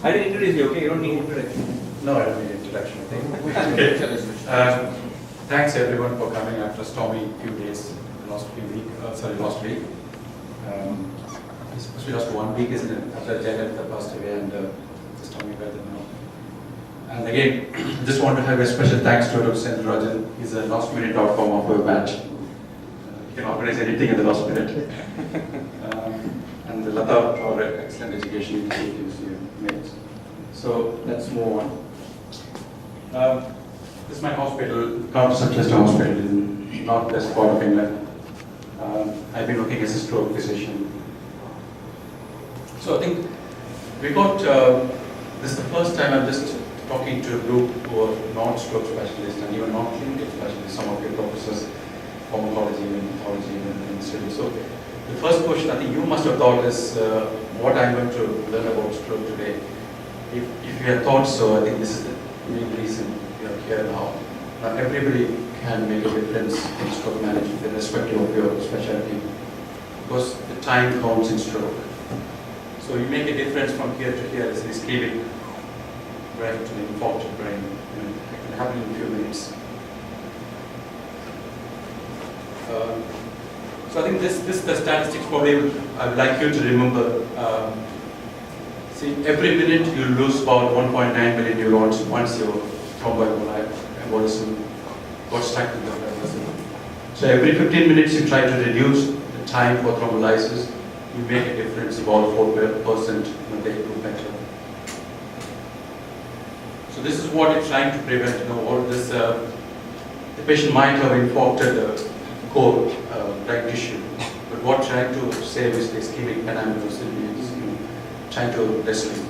I didn't introduce you, okay? You don't need introduction. No, I don't need introduction, I think. Okay. Thanks everyone for coming after a stormy few days, last week. It's supposed to be last 1 week, isn't it? After Jagat passed away and the stormy weather now. And again, just want to have a special thanks to Dr. Sendra Rajan. He's a last minute outcome of a match. He can organize anything in the last minute. And Lata for excellent education initiatives you made. So let's move on. This is my hospital, County Chester Hospital in northwest part of England. I've been working as a stroke physician. So I think we got, this is the first time I'm just talking to a group who are non-stroke specialists and even non-clinical specialists, some of your professors, pharmacology and pathology and study. So the first question I think you must have thought is what I'm going to learn about stroke today. If you had thought so, I think this is the main reason we are here now. Now everybody can make a difference in stroke management irrespective of your specialty because the time counts in stroke. So you make a difference from here to here, this ischemic brain to the infarcted brain. It can happen in a few minutes. So I think this the statistics probably I would like you to remember. See, every minute you lose about 1.9 million neurons once your thromboembolism got stuck in the blood vessel. So every 15 minutes you try to reduce the time for thrombolysis, you make a difference about 4% when they improve better. So this is what it's trying to prevent. All this, the patient might have infarcted core brain tissue, but what trying to save is the ischemic parameters, trying to rescue.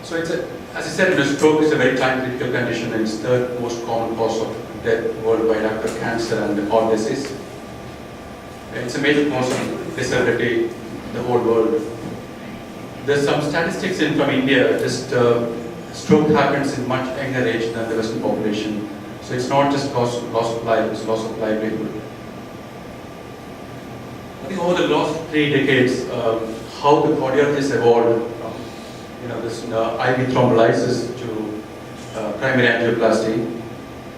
So it's a, as I said, stroke is a very time critical condition and it's the third most common cause of death worldwide after cancer and heart disease. It's a major cause of disability in the whole world. There's some statistics in from India, just stroke happens in much younger age than the Western population. So it's not just loss of life, it's loss of livelihood. I think over the last 3 decades, how the cardiologist evolved from this IV thrombolysis to primary angioplasty.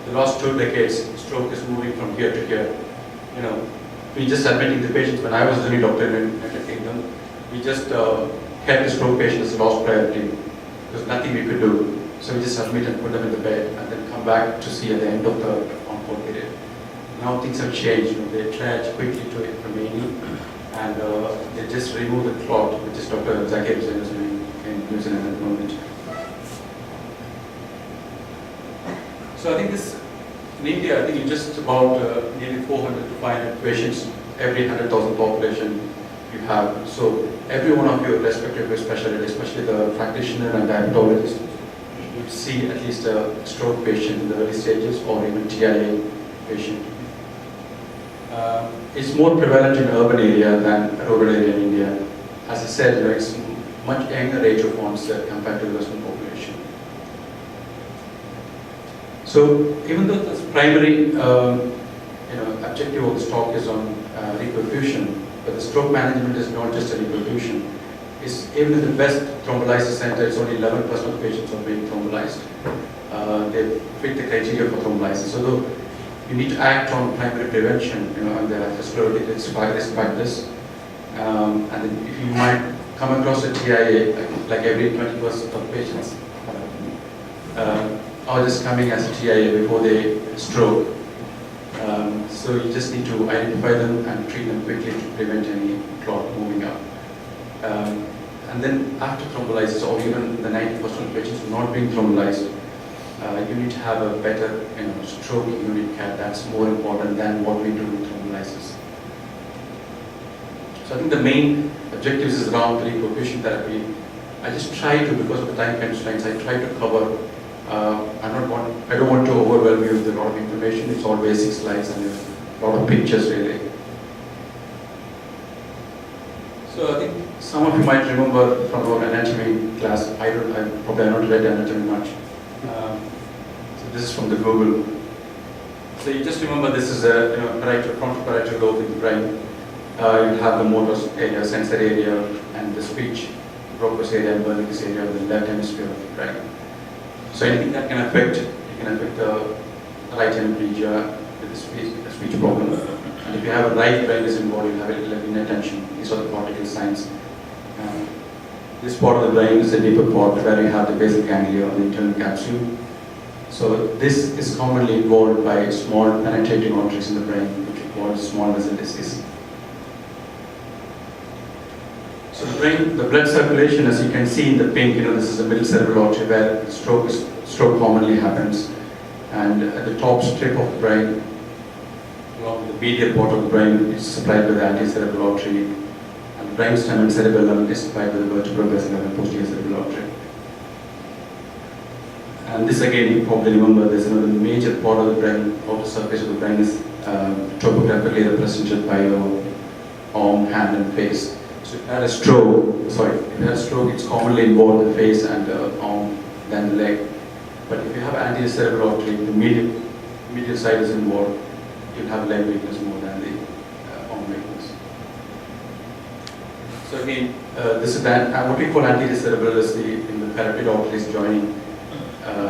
The last 2 decades, stroke is moving from here to here. We just admitting the patients. When I was doing doctor in the United Kingdom, we just kept the stroke patients as lost priority. There's nothing we could do. So we just admit and put them in the bed and then come back to see at the end of the on-call period. Now things have changed. They triage quickly to A&E and they just remove the clot, which is Dr. Zakir is doing in New Zealand at the moment. So I think this, in India, I think it's just about nearly 400 to 500 patients every 100,000 population you have. So every one of your respective specialties, especially the practitioner and diabetologist, would see at least a stroke patient in the early stages or even TIA patient. It's more prevalent in urban area than rural area in India. As I said, it's much younger age of onset compared to the Western population. So even though the primary objective of this talk is on repurfusion, but the stroke management is not just a repurfusion. Even in the best thrombolysis center, it's only 11% of the patients are being thrombolized. They fit the criteria for thrombolysis. So you need to act on primary prevention, and the atherosclerotic risk factors. And then if you might come across a TIA, like every 20% of patients are just coming as a TIA before they stroke. So you just need to identify them and treat them quickly to prevent any clot moving up. And then after thrombolysis, or even the 90% of patients who are not being thrombolyzed, you need to have a better stroke unit care. That's more important than what we do with thrombolysis. So I think the main objectives is around repurfusion therapy. I just try to, because of the time constraints, I try to cover. I don't want to overwhelm you with a lot of information. It's all basic slides and a lot of pictures really. So I think some of you might remember from our anatomy class. I probably not read anatomy much. So this is from the Google. So you just remember this is a frontal parietal lobe in the brain. You have the motor area, sensory area, and the speech Broca's area and Wernicke's area of the left hemisphere of the brain. So anything that can affect, it can affect the right hemisphere with a speech problem. And if you have a right brain is involved, you have a little inattention. These are the cortical signs. This part of the brain is a deeper part where you have the basal ganglia on the internal capsule. So this is commonly involved by small penetrating arteries in the brain, which we call small vessel disease. So the brain, the blood circulation, as you can see in the pink, this is the middle cerebral artery where stroke commonly happens. And at the top strip of the brain, along the medial part of the brain, is supplied by the anterocerebral artery. And the brainstem and cerebellum is supplied by the vertebral vessel and the posterior cerebral artery. And this again, you probably remember, there's another major part of the brain, outer surface of the brain is topographically represented by your arm, hand and face. So if you had a stroke, it's commonly involved in the face and the arm, then the leg. But if you have anterior cerebral artery, the medial side is involved, you'll have leg weakness more than the arm weakness. So again, this is what we call anterior cerebral is the parotid arteries joining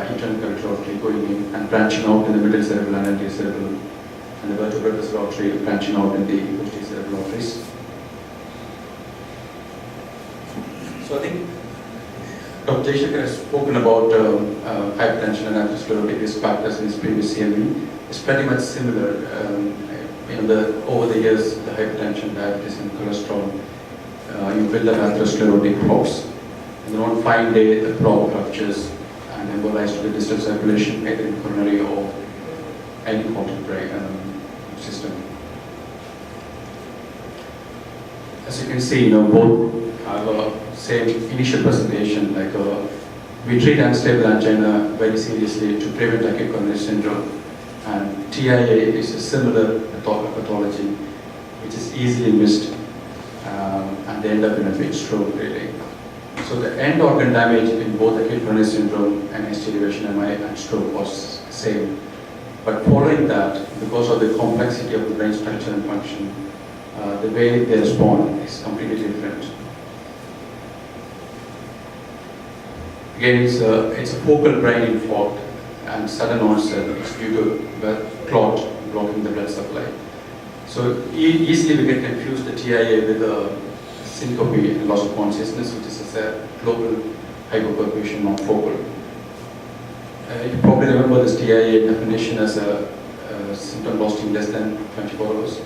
internal carotid artery going in and branching out in the middle cerebral and anterior cerebral, and the vertebral vessel artery branching out in the posterior cerebral arteries. So I think Dr. Jaishankar has spoken about hypertension and atherosclerotic risk factors in his previous CME. It's pretty much similar. Over the years, the hypertension, diabetes, and cholesterol, you build up atherosclerotic blocks, and then one fine day the block ruptures and embolize to the distal circulation, either in coronary or any part of the brain system. As you can see, both have a same initial presentation, like we treat unstable angina very seriously to prevent acute coronary syndrome, and TIA is a similar pathology which is easily missed, and they end up in a big stroke really. So the end organ damage in both acute coronary syndrome and ST elevation MI and stroke was the same, but following that, because of the complexity of the brain structure and function, the way they respond is completely different. Again, it's a focal brain infarct and sudden onset is due to a clot blocking the blood supply. So easily we get confused the TIA with a syncope and loss of consciousness, which is a global hypoperfusion, not focal. You probably remember this TIA definition as a symptom lasting less than 24 hours.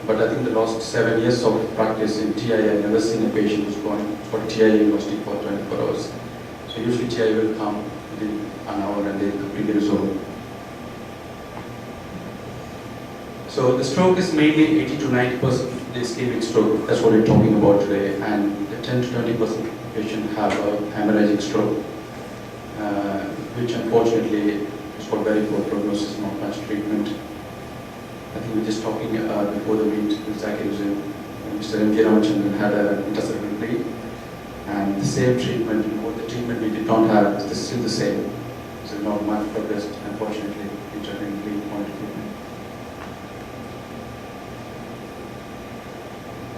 But I think the last 7 years of practice in TIA, I've never seen a patient who's gone for TIA lasting for 24 hours. So usually TIA will come within an hour and they completely resolve. So the stroke is mainly 80 to 90% the ischemic stroke. That's what we're talking about today. And the 10 to 20% patients have a hemorrhagic stroke, which unfortunately is for very poor prognosis, not much treatment. I think we were just talking before the meet with Zaki Hussain. Mr. M. J. Ramachandran had an intercerebral bleed, and the same treatment, the treatment we did not have is still the same. So not much progressed, unfortunately, intravenous bleed point of view.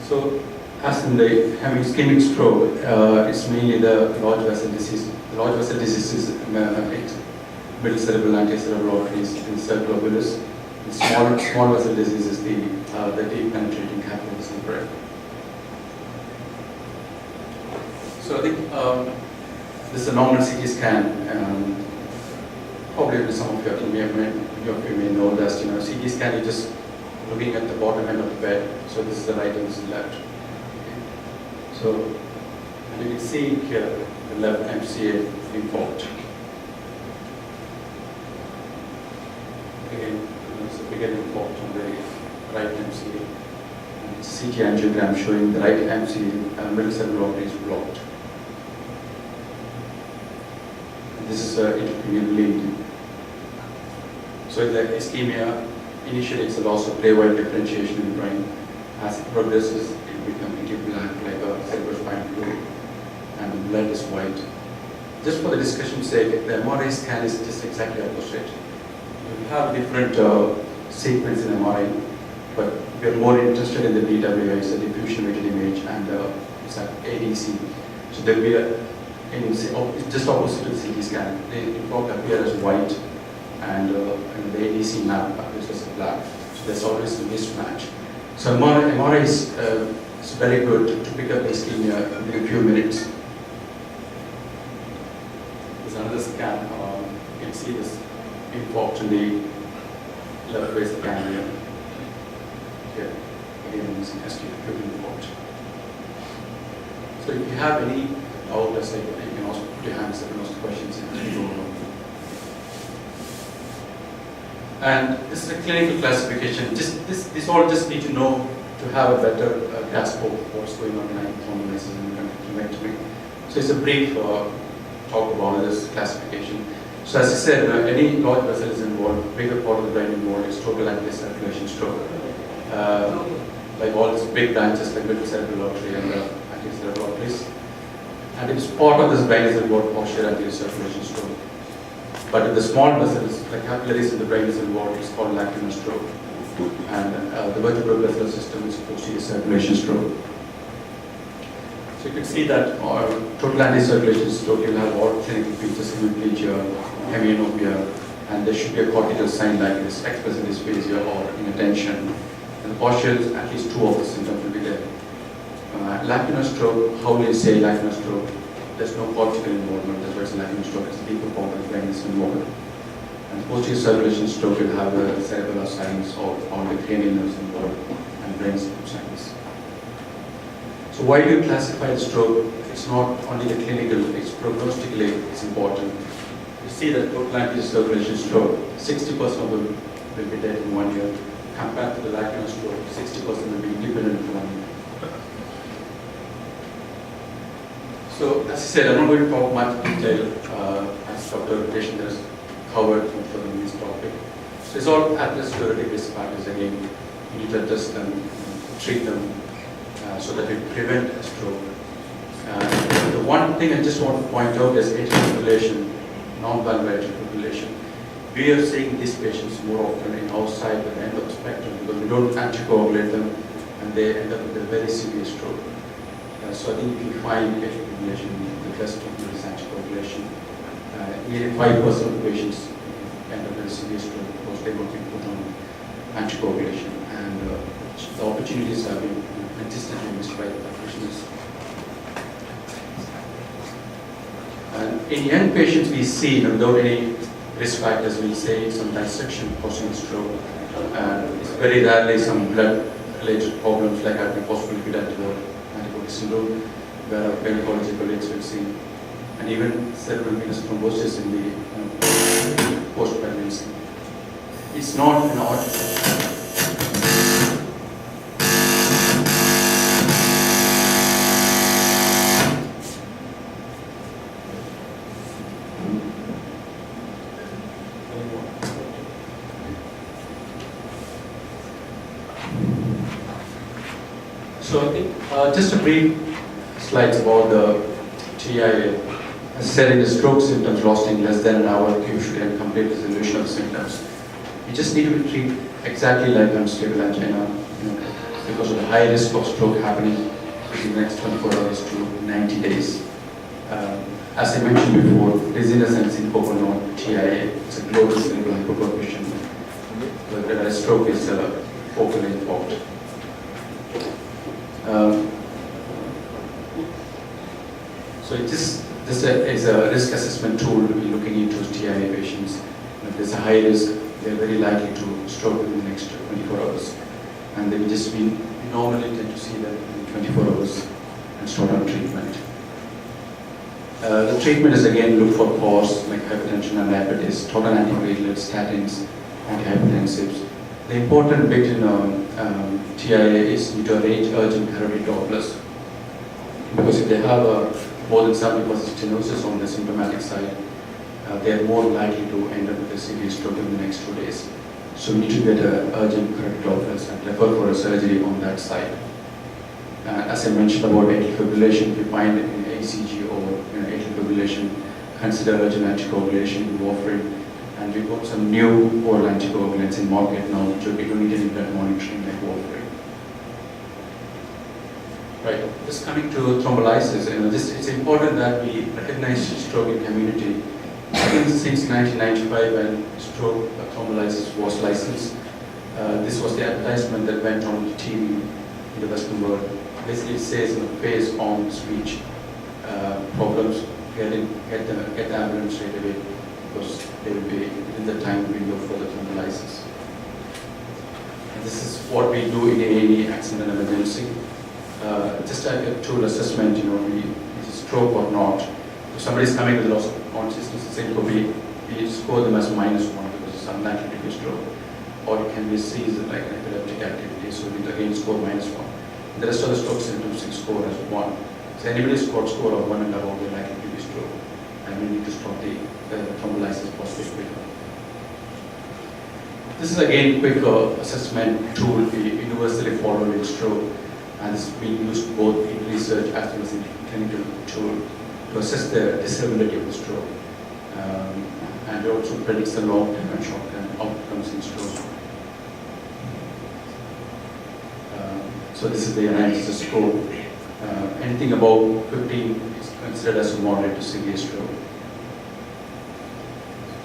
So, as in the having ischemic stroke, it's mainly the large vessel disease. The large vessel disease affects middle cerebral, anterocerebral arteries, in circular villus. The small vessel disease is the deep penetrating capillaries in the brain. So I think this is a normal CT scan. Probably some of you may know that CT scan is just looking at the bottom end of the bed. So this is the right and this is the left. Okay. So and you can see here the left MCA infarct. Again, it's a bigger infarct on the right MCA. And it's CT angiogram showing the right MCA middle cerebral artery is blocked. And this is intracranial bleed. So the ischemia, initially it's a loss of play-wide differentiation in the brain. As it progresses, it becomes black like a cerebrospinal fluid, and the blood is white. Just for the discussion's sake, the MRI scan is just exactly opposite. We have different sequence in MRI, but we are more interested in the DWI, it's a diffusion weighted image, and it's an ADC. So there'll be it's just opposite to the CT scan. They in fact appear as white, and the ADC map appears as black. So there's always a mismatch. So MRI is very good to pick up ischemia in a few minutes. There's another scan. You can see this infarct in the left waist ganglia. Here, again, it's an acute infarct. So if you have any doubt, you can also put your hands up and ask questions. And this is a clinical classification. This all just need to know to have a better grasp of what's going on in thrombolysis and lumpectomy. So it's a brief talk about this classification. So as I said, any large vessel is involved, bigger part of the brain involved is total anticirculation stroke. Like all these big branches like middle cerebral artery and anticerebral arteries. And if part of this brain is involved, posterior anticirculation stroke. But if the small vessels, like capillaries in the brain is involved, it's called lacunar stroke. And the vertebral vessel system is posterior circulation stroke. So you can see that total anticirculation stroke will have all clinical features, hemiplegia, hemianopia, and there should be a cortical sign like this, expressive dysphasia or inattention. And the posterior, at least two of the symptoms will be there. Lacunar stroke, how will you say lacunar stroke? There's no cortical involvement, that's why it's a lacunar stroke, it's a deeper part of the brain is involved. And posterior circulation stroke will have cerebellar signs or the cranial nerves involved and brain signs. So why do you classify the stroke? It's not only the clinical, it's prognostically it's important. You see that total anticirculation stroke, 60% of them will be dead in 1 year. Compared to the lacunar stroke, 60% will be independent in 1 year. So as I said, I'm not going to talk much detail as Dr. Repurfusion has covered for this topic. So it's all atherosclerotic risk factors again. You need to address them, treat them, so that we prevent a stroke. The one thing I just want to point out is atrial fibrillation, non-valvular atrial fibrillation. We are seeing these patients more often in outside the end of the spectrum because we don't anticoagulate them and they end up with a very severe stroke. So I think if you find atrial fibrillation, the best treatment is anticoagulation. Nearly 5% of patients end up with a severe stroke because they won't be put on anticoagulation. And the opportunities have been consistently missed by the practitioners. And in young patients, we see, without any risk factors, we say some dissection causing stroke. It's very rarely some blood-related problems like hyperphospholipid antibody syndrome, where our gynecology colleagues will see, and even cerebral venous thrombosis in the post-pregnancy. It's not an odd. So I think just a brief slides about the TIA. As I said, in the stroke symptoms lost in less than an hour, usually and complete resolution of the symptoms. You just need to treat exactly like unstable angina, because of the high risk of stroke happening in the next 24 hours to 90 days. As I mentioned before, dizziness and syncope are not TIA. It's a global cerebral hypoperfusion. Whereas stroke is a focal infarct. So this is a risk assessment tool we'll be looking into TIA patients. If there's a high risk, they're very likely to stroke within the next 24 hours. And we normally tend to see them in 24 hours and start on treatment. The treatment is again look for cause like hypertension and diabetes, total antiplatelets, statins, antihypertensives. The important bit in TIA is to arrange urgent carotid Dopplers, because if they have more than 70% stenosis on the symptomatic side, they are more likely to end up with a severe stroke in the next 2 days. So we need to get urgent carotid Dopplers and refer for a surgery on that side. As I mentioned about atrial fibrillation, if you find in ACG or atrial fibrillation, consider urgent anticoagulation with warfarin. And we've got some new oral anticoagulants in market now, which we don't need any blood monitoring like warfarin. Right. Just coming to thrombolysis, it's important that we recognize stroke in community. I think since 1995, when stroke thrombolysis was licensed, this was the advertisement that went on the TV in the Western world. Basically, it says, face on speech problems, get the ambulance straight away, because they will be within the time window for the thrombolysis. And this is what we do in any accident and emergency. Just like a tool assessment, is it stroke or not. If somebody is coming with loss of consciousness, we score them as -1 because it's unlikely to be stroke. Or it can be seized like an epileptic activity, so we again score -1. The rest of the stroke symptoms we score as 1. So anybody scored score of 1 and above, they're likely to be stroke. And we need to stop the thrombolysis process quicker. This is again quick assessment tool we universally followed in stroke, and it's being used both in research as well as in clinical tool to assess the disability of the stroke. And it also predicts the long-term and short-term outcomes in stroke. So this is the analysis score. Anything above 15 is considered as a moderate to severe stroke.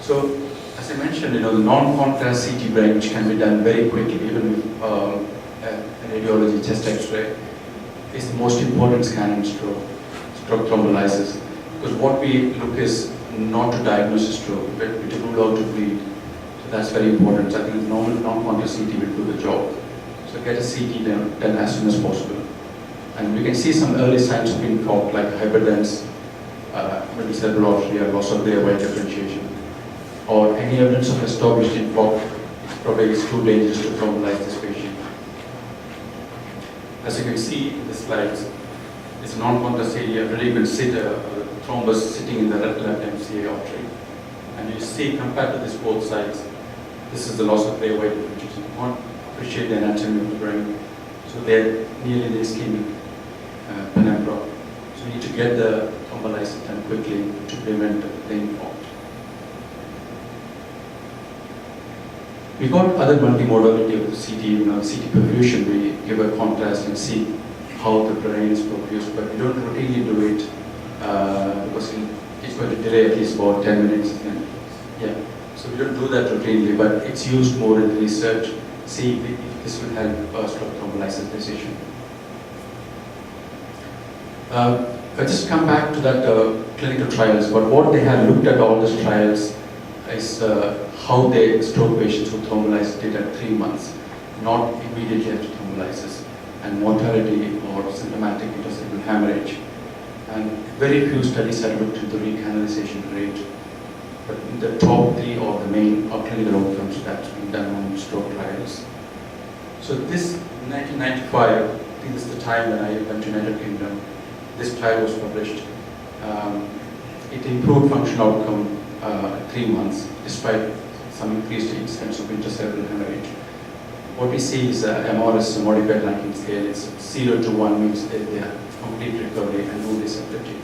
So, as I mentioned, the non-contrast CT brain, which can be done very quickly, even with a radiology chest X-ray, is the most important scan in stroke thrombolysis. Because what we look is not to diagnose a stroke, but to rule out to bleed. So that's very important. So I think normal non-contrast CT will do the job. So get a CT done as soon as possible. And we can see some early signs of infarct, like hyperdense, cerebral artery, or loss of gray-white differentiation, or any evidence of established infarct. Probably it's too dangerous to thrombolyze this patient. As you can see in the slides, it's a non-contrast area. Really, you can see the thrombus sitting in the left MCA artery. And you see, compared to this both sides, this is the loss of gray-white differentiation. You want to appreciate the anatomy of the brain. So they're nearly the ischemic penumbra. So you need to get the thrombolysis done quickly to prevent the infarct. We got other multimodality of the CT, CT perfusion. We give a contrast and see how the brain is perfused, but we don't routinely do it because it's going to delay at least about 10 minutes. And, yeah, so we don't do that routinely, but it's used more in research. See if this will help stroke thrombolysis decision. I just come back to that clinical trials, but what they have looked at all these trials is how the stroke patients who thrombolyzed did at 3 months, not immediately after thrombolysis, and mortality or symptomatic intracerebral hemorrhage. And very few studies have looked into recanalization rate, but the top 3 or the main clinical outcomes that's been done on stroke trials. So this, in 1995, I think this is the time when I went to United Kingdom, this trial was published. It improved functional outcome 3 months, despite some increased incidence of intracerebral hemorrhage. What we see is MRS, modified ranking scale. It's 0 to 1 means they have complete recovery and no disability.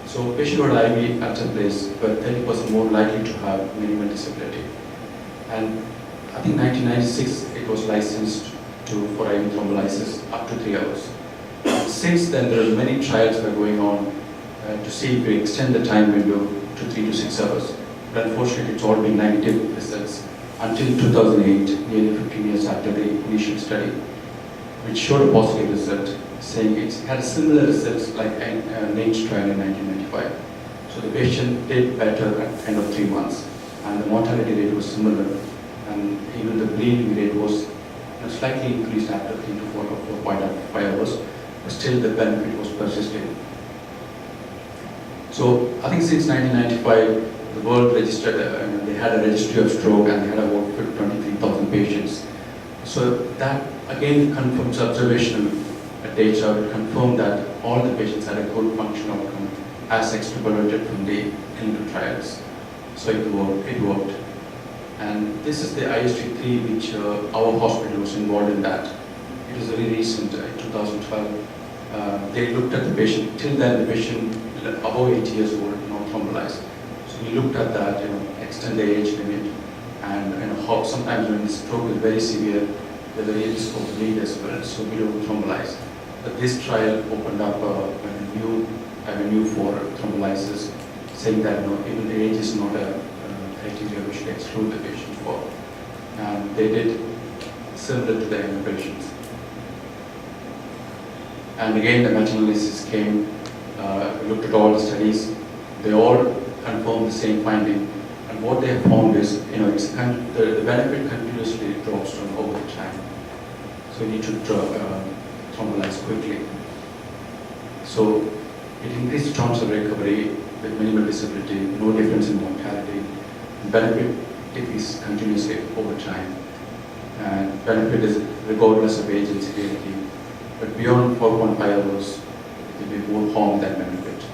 So patient who had IV alter place were 30% more likely to have minimal disability. And I think 1996 it was licensed for IV thrombolysis up to 3 hours. Since then there are many trials that are going on to see if we extend the time window to 3 to 6 hours. But unfortunately it's all been negative results until 2008, nearly 15 years after the initial study, which showed a positive result, saying it had similar results like Nate's trial in 1995. So the patient did better at the end of 3 months, and the mortality rate was similar, and even the bleeding rate was slightly increased after 3 to 4.5 hours, but still the benefit was persisting. So I think since 1995, the world registered, they had a registry of stroke and they had about 23,000 patients. So that again confirms observational data, would confirm that all the patients had a good functional outcome as extrapolated from the clinical trials. So it worked. And this is the IST3 which our hospital was involved in that. It was very recent, in 2012. They looked at the patient, till then the patient above 80 years old, not thrombolyzed. So we looked at that, extend the age limit, and how sometimes when the stroke is very severe, there's a risk of bleed as well, so we don't thrombolyze. But this trial opened up a new avenue for thrombolysis, saying that even the age is not a criteria which should exclude the patient for. And they did similar to the younger patients. And again, the meta-analysis came, looked at all the studies. They all confirmed the same finding. And what they have found is, the benefit continuously drops down over the time. So you need to thrombolyze quickly. So it increased the chance of recovery with minimal disability, no difference in mortality. Benefit decreases continuously over time. And benefit is regardless of age and severity. But beyond 4.5 hours, it will be more harm than benefit.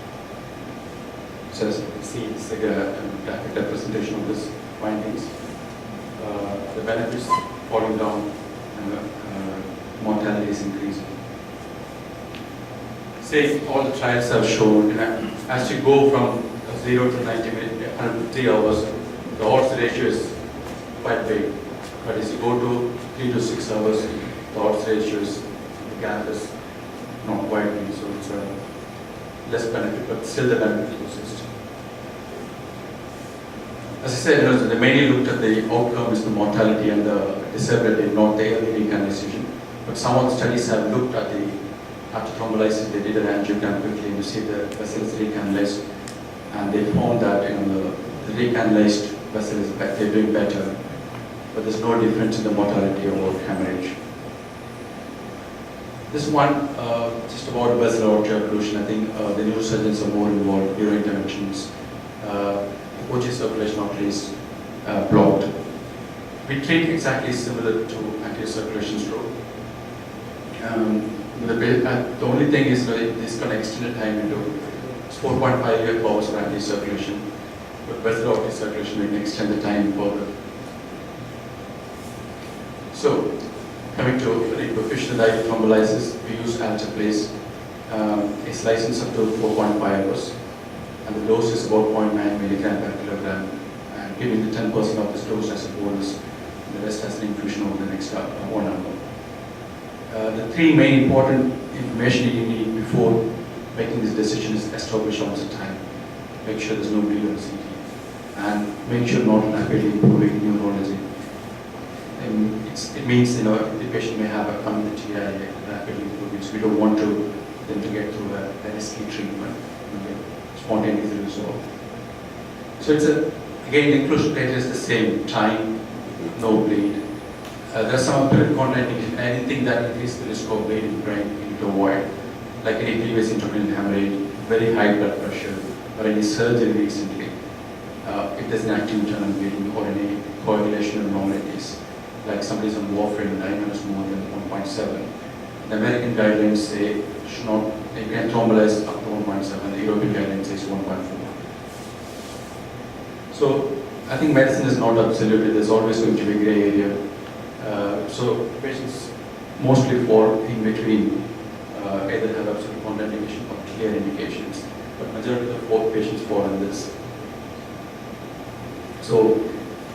So as you can see, it's like a graphic representation of this findings. The benefits falling down and mortality is increasing. Say all the trials have shown, as you go from 0 to 90 minutes, 103 hours, the odds ratio is quite big. But as you go to 3 to 6 hours, the odds ratio is, the gap is not quite big, so it's less benefit, but still the benefit exists. As I said, they mainly looked at the outcomes, the mortality and the disability, not the early recanalization. But some of the studies have looked at after thrombolysis, they did an angiogram quickly and you see the vessels recanalized. And they found that the recanalized vessels, they're doing better. But there's no difference in the mortality or hemorrhage. This one, just about vessel aortic occlusion, I think the neurosurgeons are more involved, neurointerventions. The Kochi circulation artery is blocked. We treat exactly similar to anterior circulation stroke. The only thing is this going to extend the time into 4.5 hours of anterior circulation, but vessel aortic circulation will extend the time further. So, coming to repurfusion IV thrombolysis, we use alteplase. It's licensed up to 4.5 hours, and the dose is about 0.9 milligram per kilogram, and giving the 10% of this dose as a bonus. The rest as an infusion over the next 1 hour. The three main important information you need before making this decision is establish onset time. Make sure there's no bleed on CT, and make sure not rapidly improving neurology. It means the patient may have a community rapidly improving, so we don't want them to get through a risky treatment and get spontaneously resolved. So it's again, the inclusion criteria is the same: time, no bleed. There are some contraindications. Anything that increases the risk of bleeding in the brain we need to avoid, like any previous intracranial hemorrhage, very high blood pressure, or any surgery recently. If there's an active internal bleeding or any coagulation abnormalities, like somebody's on warfarin and IMN is more than 1.7. The American guidelines say you can thrombolyze up to 1.7. The European guidelines says 1.4. So I think medicine is not absolute. There's always going to be a gray area. So patients mostly fall in between, either have absolute contraindication or clear indications. But majority of the patients fall in this. So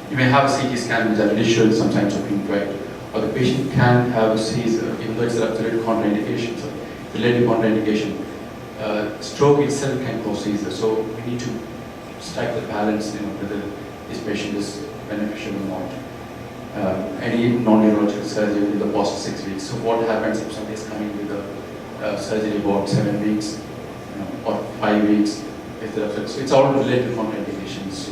you may have a CT scan which are initial sometimes of incorrect, or the patient can have a seizure, even though it's an absolute contraindication, so relative contraindication. Stroke itself can cause seizure, so we need to strike the balance, whether this patient is beneficial or not. Any non-neurological surgery in the past 6 weeks. So what happens if somebody is coming with a surgery about 7 weeks, or 5 weeks? So it's all related contraindications. So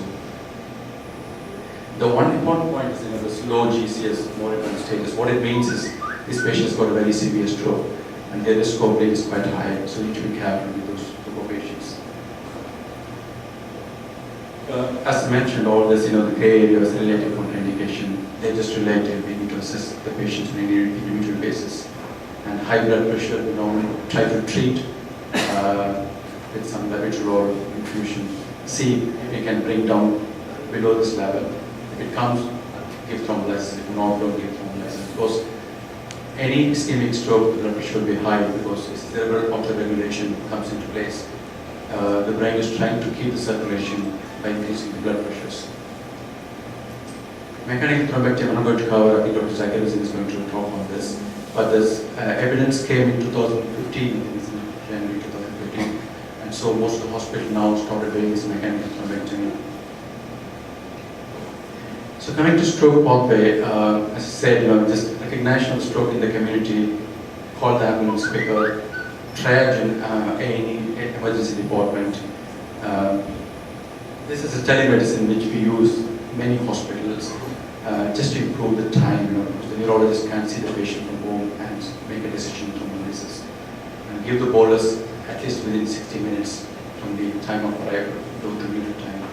the one important point is the slow GCS, more advanced status. What it means is this patient has got a very severe stroke, and their risk of bleed is quite high. So you need to be careful with those group of patients. As I mentioned, all this, the gray area is relative contraindication. They're just relative. We need to assess the patients on an individual basis. And high blood pressure, we normally try to treat with some labetalol infusion. See if we can bring down below this level. If it comes, give thrombolysis. If not, don't give thrombolysis. Because any ischemic stroke, the blood pressure will be high because cerebral autoregulation comes into place. The brain is trying to keep the circulation by increasing the blood pressures. Mechanical thrombectomy, I'm not going to cover. I think Dr. Zakir is going to talk on this. But this evidence came in 2015, I think it's in January 2015, and so most of the hospitals now started doing this mechanical thrombectomy. So coming to stroke pathway, as I said, just recognition of stroke in the community, call the ambulance quicker, triage in A&E emergency department. This is a telemedicine which we use in many hospitals just to improve the time. Because the neurologist can see the patient from home and make a decision on thrombolysis and give the bolus at least within 60 minutes from the time of arrival to the meter time.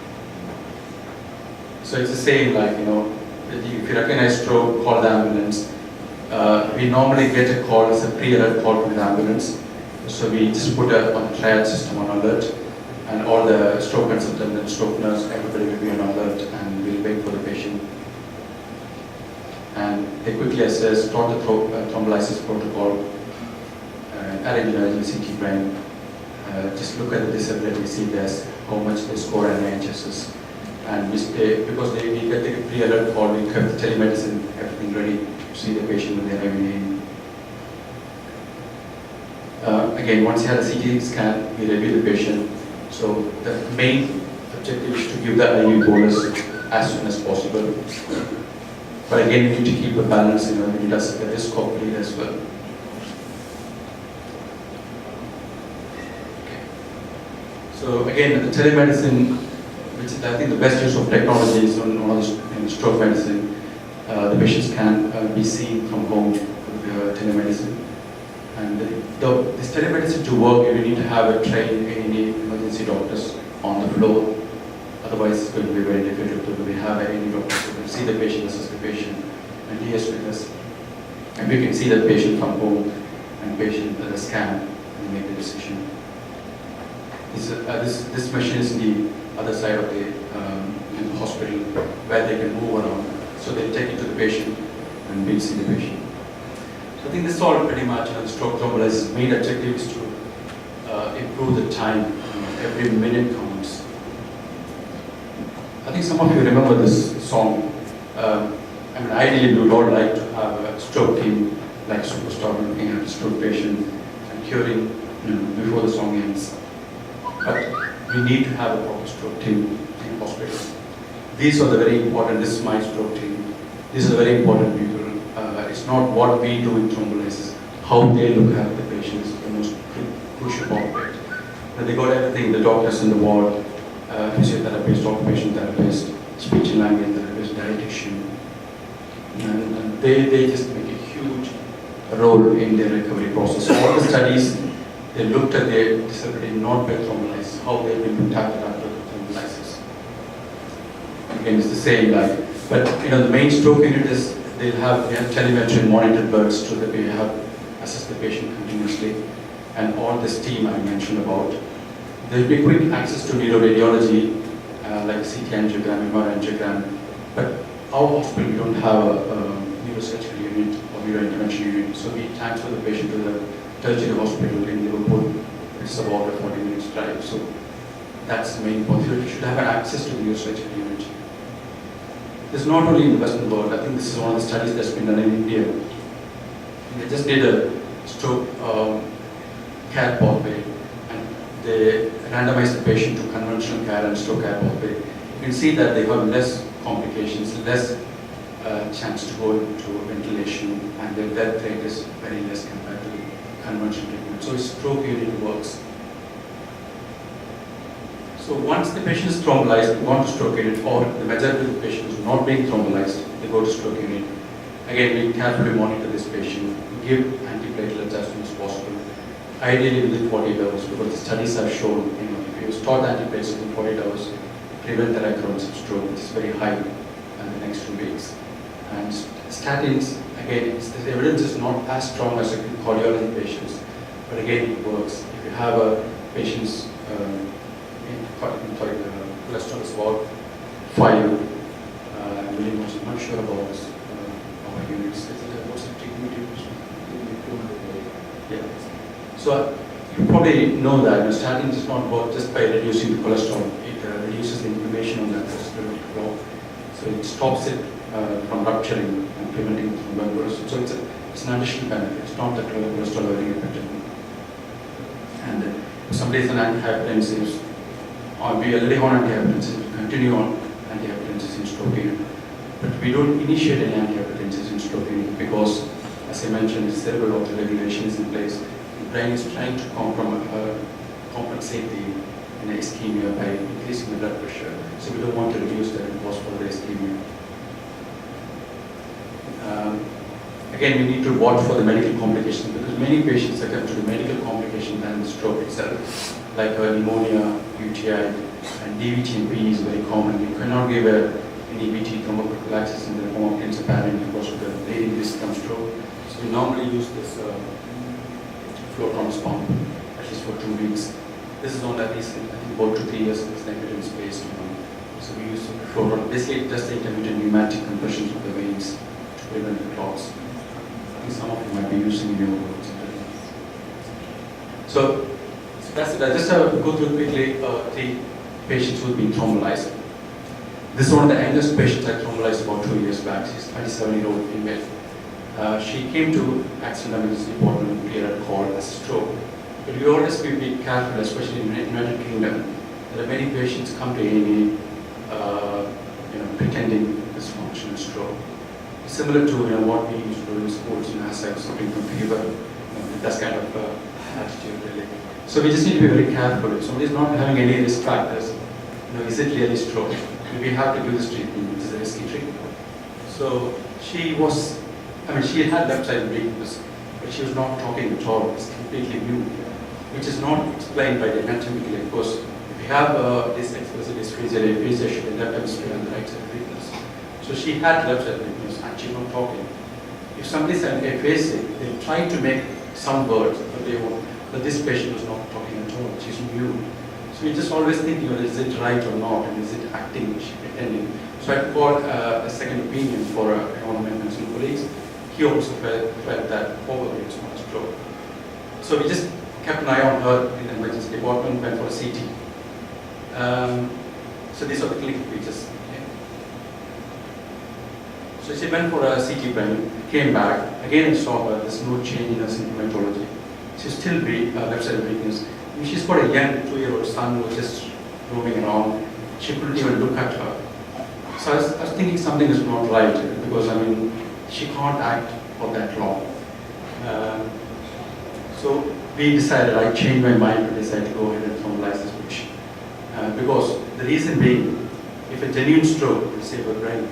So it's the same, like, if you recognize stroke, call the ambulance. We normally get a call as a pre-alert call from the ambulance. So we just put on the triage system on alert, and all the stroke consultant and stroke nurse, everybody will be on alert, and we'll wait for the patient. And they quickly assess, start the thrombolysis protocol, arrange an emergency CT brain, just look at the disability, see this, how much they score and NHSs. And because we get the pre-alert call, we have the telemedicine, everything ready to see the patient when they arrive in. Again, once you have a CT scan, we review the patient. So the main objective is to give the IV bolus as soon as possible. But again, we need to keep a balance, we need to assess the risk of bleed as well. Okay. So again, the telemedicine, which is I think the best use of technology is in stroke medicine. The patients can be seen from home with telemedicine. And this telemedicine to work, you need to have a trained A&E emergency doctors on the floor. Otherwise, it's going to be very difficult to have A&E doctors who can see the patient, assess the patient, and liaise with us. And we can see the patient from home and patient the scan and make the decision. This machine is in the other side of the in the hospital where they can move around. So they take it to the patient and we'll see the patient. So I think this is all pretty much the stroke thrombolysis. Main objective is to improve the time. Every minute counts. I think some of you remember this song. Ideally we would all like to have a stroke team like Superstar looking at a stroke patient and curing before the song ends. But we need to have a proper stroke team in hospitals. These are the very important, this is my stroke team. These are the very important people. It's not what we do in thrombolysis, how they look at the patients is the most crucial part of it. And they got everything, the doctors in the ward, physiotherapist, occupational therapist, speech and language therapist, dietitian. And they just make a huge role in their recovery process. All the studies, they looked at their disability not by thrombolysis, how they will be impacted after the thrombolysis. Again, it's the same, but the main stroke unit is we have telemetry and monitored birds so that we have assessed the patient continuously. And all this team I mentioned about. There will be quick access to neuroradiology, like CT angiogram, MR angiogram. But our hospital, we don't have a neurosurgery unit or neurointervention unit. So we transfer the patient to the tertiary hospital in Liverpool. It's about a 40 minutes drive. So that's the main point. You should have an access to the neurosurgery unit. This is not only in the Western world. I think this is one of the studies that's been done in India. They just did a stroke care pathway, and they randomized the patient to conventional care and stroke care pathway. You can see that they have less complications, less chance to go into ventilation, and their death rate is very less compared to conventional treatment. So stroke unit works. So once the patient is thrombolized, gone to stroke unit, or the majority of the patients not being thrombolized, they go to stroke unit. Again, we carefully monitor this patient, give antiplatelets as soon as possible, ideally within 48 hours, because the studies have shown, if you start antiplatelets within 48 hours, prevent the recurrence of stroke, which is very high in the next 2 weeks. And statins, again, the evidence is not as strong as in cardiology patients, but again, it works. If you have a patient's cholesterol is about 5 millimolars. I'm not sure about this. Our units. What's the treatment? Yeah. So you probably know that statins does not work just by reducing the cholesterol. It reduces the inflammation on the atherosclerotic clot. So it stops it from rupturing and preventing it from going. So it's It's an additional benefit. It's not that cholesterol lowering effect. And if somebody is an antihypertensive, or we already on antihypertensive, continue on antihypertensives in stroke period. But we don't initiate any antihypertensives in stroke period because, as I mentioned, cerebral auto-regulation is in place. The brain is trying to compensate the ischemia by increasing the blood pressure. So we don't want to reduce that and cause further ischemia. Again, we need to watch for the medical complications because many patients succumb to the medical complication than the stroke itself, like pneumonia, UTI, and DVT and PE is very common. We cannot give an EBT thromboprophylaxis in the form of ensifentrine because of the leading risk from stroke. So we normally use this flow pump at least for 2 weeks. This is only recent, I think about 2 to 3 years of this evidence based on. So we use flow basically just the intermittent pneumatic compressions of the veins to prevent the clots. I think some of you might be using in your work. So that's it. I just go through quickly 3 patients who have been thrombolized. This is one of the youngest patients I thrombolized about 2 years back. She's a 27-year-old female. She came to accident emergency department with a call as a stroke. But we always be careful, especially in the United Kingdom. There are many patients come to A&E, pretending dysfunctional stroke. Similar to what we used to do in schools, as I was suffering from fever, that kind of attitude really. So we just need to be very careful. If somebody is not having any risk factors, is it really stroke? We have to do this treatment. It's a risky treatment. So she was, she had left side weakness, but she was not talking at all. It's completely new, which is not explained by the anatomically. Of course, if we have this explicit dysphagia should be left hemisphere and the right side weakness. So she had left side weakness and she's not talking. If somebody is aphasia, they try to make some words, but they won't. But this patient was not talking at all. She's new. So we just always think, is it right or not, and is it acting, is she pretending? So I got a second opinion for one of my nursing colleagues. He also felt that probably it's not a stroke. So we just kept an eye on her in the emergency department, went for a CT. So these are the clinical features. Okay. So she went for a CT brain, came back. Again, I saw her, there's no change in her symptomatology. She's still weak, left side weakness. She's got a young 2-year-old son who was just roaming around. She couldn't even look at her. So I was thinking something is not right because she can't act for that long. So we decided, I changed my mind to decide to go ahead and thrombolize this patient. Because the reason being, if a genuine stroke will save a brain,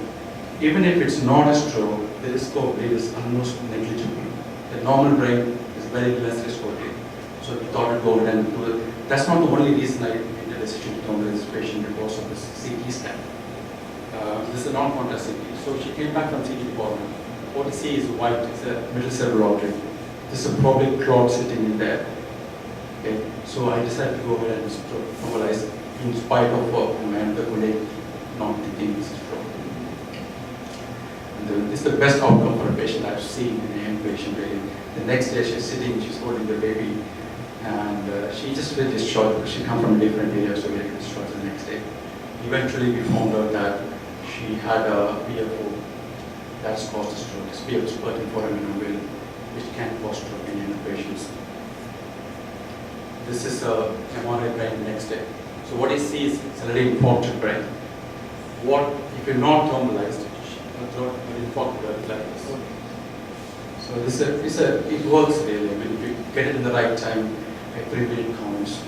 even if it's not a stroke, the risk of bleed is almost negligible. The normal brain is very less risk of bleed. So we thought we'd go ahead and do it. That's not the only reason I made the decision to thrombolize this patient because of this CT scan. This is a non-contact CT. So she came back from CT department. What you see is white, it's a middle cerebral artery. This is a probably clot sitting in there. Okay. So I decided to go ahead and thrombolize in spite of my other colleague not thinking this is stroke. And this is the best outcome for a patient I've seen in a young patient really. The next day she's sitting, she's holding the baby, and she just felt discharged because she come from a different area, so we had discharged the next day. Eventually we found out that she had a PFO that's caused a stroke. This PFO is pertinent for will, which can cause stroke in young patients. This is a MRI brain the next day. So what you see is it's a very infarcted brain. What if you're not thrombolized, an infarcted brain like this. So it works really. If you get it in the right time, every minute counts.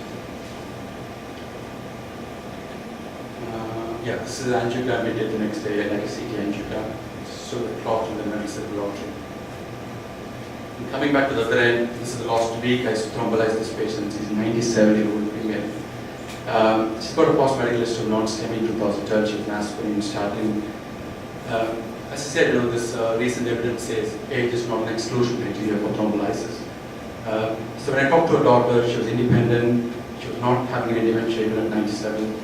This is an angiogram we did the next day, like a CT angiogram. So the clot in the middle cerebral artery. And coming back to the other end, this is the last week I thrombolized this patient. She's a 97-year-old female. She's got a post-medical list of non-STEMI in 2012. She was an aspirin, statin. As I said, this recent evidence says age is not an exclusion criteria for thrombolysis. So when I talked to her daughter, she was independent. She was not having any dementia even at 97.